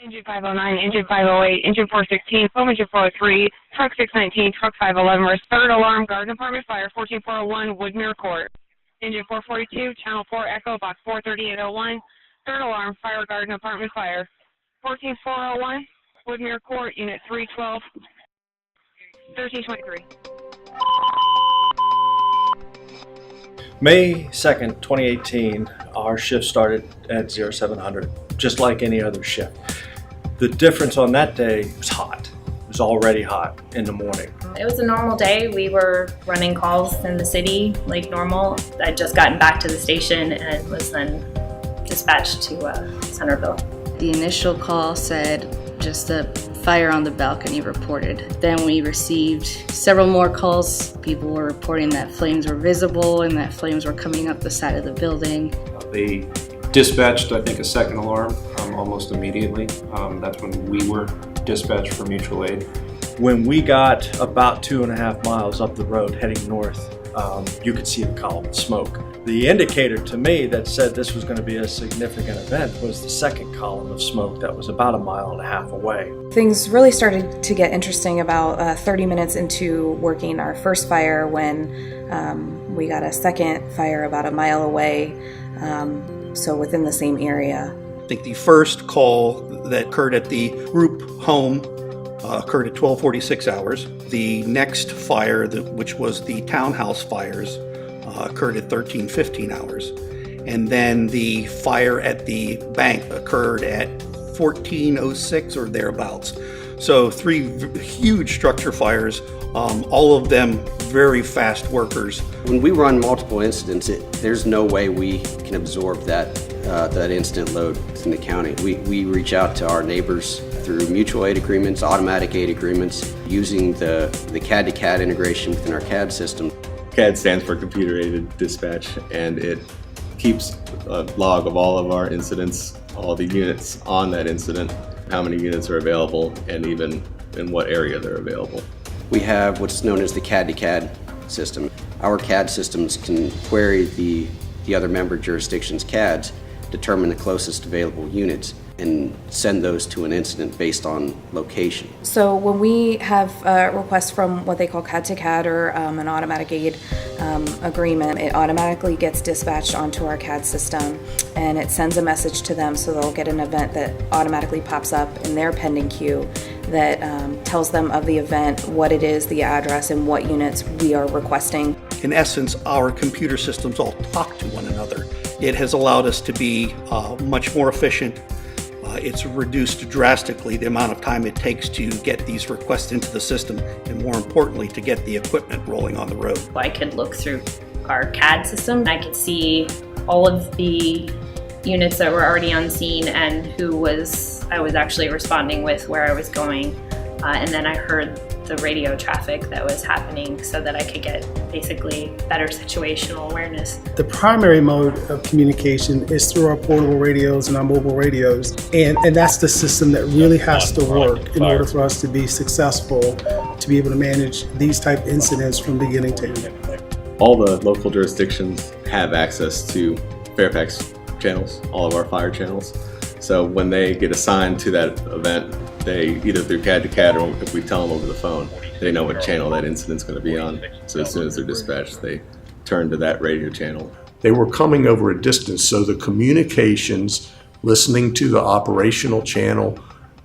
Engine 509, Engine 508, Engine 416, foam engine 403, truck 619, truck 511, third alarm, garden department fire, 14401, Woodmere Court. Engine 442, channel 4 echo, box 43801, third alarm, fire garden department fire, 14401, Woodmere Court, unit 312, 1323. May 2nd, 2018, our shift started at 0700, just like any other shift. The difference on that day was hot. It was already hot in the morning. It was a normal day. We were running calls in the city like normal. I'd just gotten back to the station and was then dispatched to Centerville. The initial call said just a fire on the balcony reported. Then we received several more calls. People were reporting that flames were visible and that flames were coming up the side of the building. They dispatched, I think, a second alarm almost immediately. That's when we were dispatched for mutual aid. When we got about 2.5 miles up the road heading north, you could see the column of smoke. The indicator to me that said this was going to be a significant event was the second column of smoke that was about 1.5 miles away. Things really started to get interesting about 30 minutes into working our first fire when we got a second fire about 1 mile away, so within the same area. I think the first call that occurred at the group home occurred at 12:46 hours. The next fire, which was the townhouse fires, occurred at 13:15 hours. And then the fire at the bank occurred at 14:06 or thereabouts. So 3 huge structure fires, all of them very fast workers. When we run multiple incidents, there's no way we can absorb that incident load in the county. We reach out to our neighbors through mutual aid agreements, automatic aid agreements, using the CAD-to-CAD integration within our CAD system. CAD stands for Computer Aided Dispatch, and it keeps a log of all of our incidents, all the units on that incident, how many units are available, and even in what area they're available. We have what's known as the CAD-to-CAD system. Our CAD systems can query the other member jurisdictions' CADs, determine the closest available units, and send those to an incident based on location. So when we have a request from what they call CAD-to-CAD or an automatic aid agreement, it automatically gets dispatched onto our CAD system and it sends a message to them, so they'll get an event that automatically pops up in their pending queue that tells them of the event, what it is, the address, and what units we are requesting. In essence, our computer systems all talk to one another. It has allowed us to be much more efficient. It's reduced drastically the amount of time it takes to get these requests into the system, and more importantly, to get the equipment rolling on the road. I could look through our CAD system. I could see all of the units that were already on scene and I was actually responding with, where I was going. And then I heard the radio traffic that was happening so that I could get basically better situational awareness. The primary mode of communication is through our portable radios and our mobile radios. And that's the system that really has to work in order for us to be successful, to be able to manage these type incidents from beginning to end. All the local jurisdictions have access to Fairfax channels, all of our fire channels. So when they get assigned to that event, they either through CAD-to-CAD or if we tell them over the phone, they know what channel that incident's going to be on. So as soon as they're dispatched, they turn to that radio channel. They were coming over a distance, so the communications, listening to the operational channel,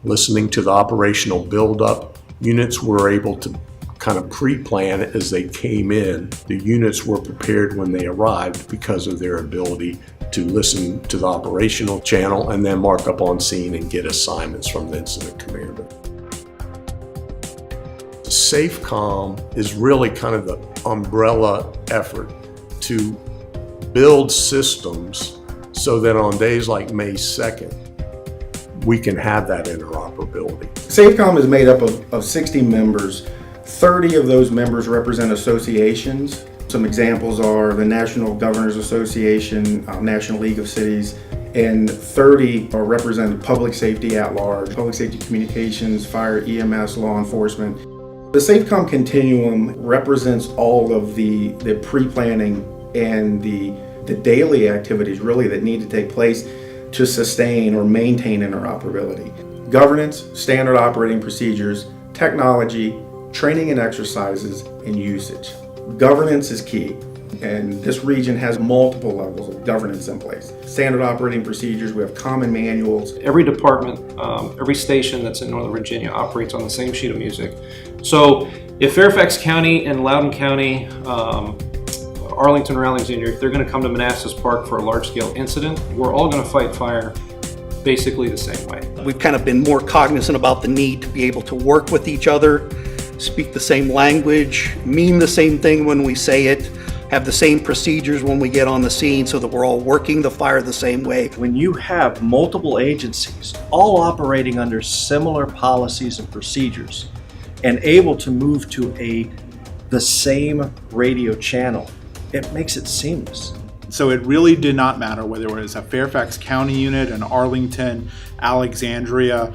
listening to the operational buildup, units were able to kind of pre-plan it as they came in. The units were prepared when they arrived because of their ability to listen to the operational channel and then mark up on scene and get assignments from the incident commander. SafeCom is really kind of the umbrella effort to build systems so that on days like May 2nd, we can have that interoperability. SafeCom is made up of 60 members. 30 of those members represent associations. Some examples are the National Governors Association, National League of Cities, and 30 represent public safety at large, public safety communications, fire, EMS, law enforcement. The SafeCom continuum represents all of the pre-planning and the daily activities really that need to take place to sustain or maintain interoperability. governance, standard operating procedures, technology, training and exercises, and usage. Governance is key, and this region has multiple levels of governance in place. Standard operating procedures, we have common manuals. Every department, every station that's in Northern Virginia operates on the same sheet of music. So if Fairfax County and Loudoun County, Arlington or Alexandria, if they're going to come to Manassas Park for a large-scale incident, we're all going to fight fire basically the same way. We've kind of been more cognizant about the need to be able to work with each other, speak the same language, mean the same thing when we say it, have the same procedures when we get on the scene so that we're all working the fire the same way. When you have multiple agencies all operating under similar policies and procedures and able to move to the same radio channel, it makes it seamless. So it really did not matter whether it was a Fairfax County unit, an Arlington, Alexandria,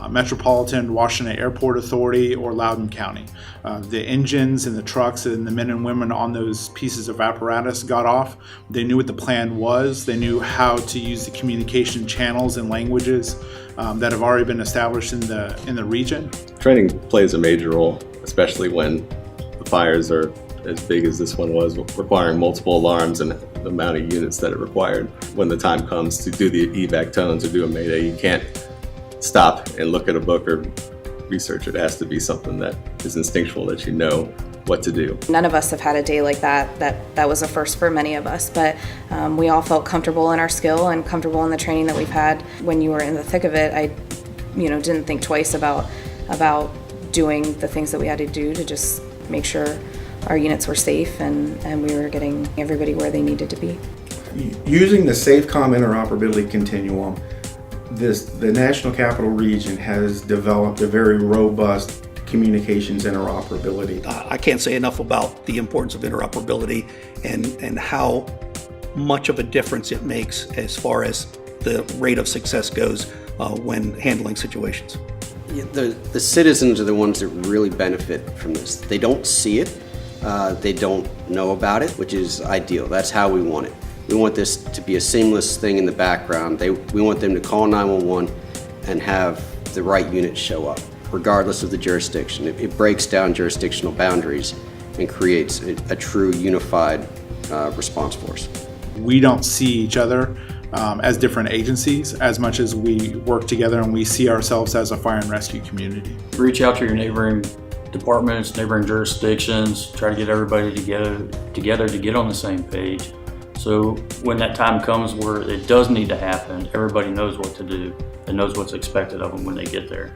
Metropolitan Washington Airport Authority, or Loudoun County. The engines and the trucks and the men and women on those pieces of apparatus got off. They knew what the plan was. They knew how to use the communication channels and languages that have already been established in the region. Training plays a major role, especially when the fires are as big as this one was, requiring multiple alarms and the amount of units that it required. When the time comes to do the evac tones or do a mayday, you can't stop and look at a book or research. It has to be something that is instinctual, that you know what to do. None of us have had a day like that. That was a first for many of us, but we all felt comfortable in our skill and comfortable in the training that we've had. When you were in the thick of it, I didn't think twice about doing the things that we had to do to just make sure our units were safe and we were getting everybody where they needed to be. Using the SAFECOM interoperability continuum, the National Capital Region has developed a very robust communications interoperability. I can't say enough about the importance of interoperability and how much of a difference it makes as far as the rate of success goes when handling situations. The citizens are the ones that really benefit from this. They don't see it. They don't know about it, which is ideal. That's how we want it. We want this to be a seamless thing in the background. We want them to call 911 and have the right unit show up, regardless of the jurisdiction. It breaks down jurisdictional boundaries and creates a true unified response force. We don't see each other as different agencies as much as we work together, and we see ourselves as a fire and rescue community. Reach out to your neighboring departments, neighboring jurisdictions, try to get everybody together to get on the same page. So when that time comes where it does need to happen, everybody knows what to do and knows what's expected of them when they get there.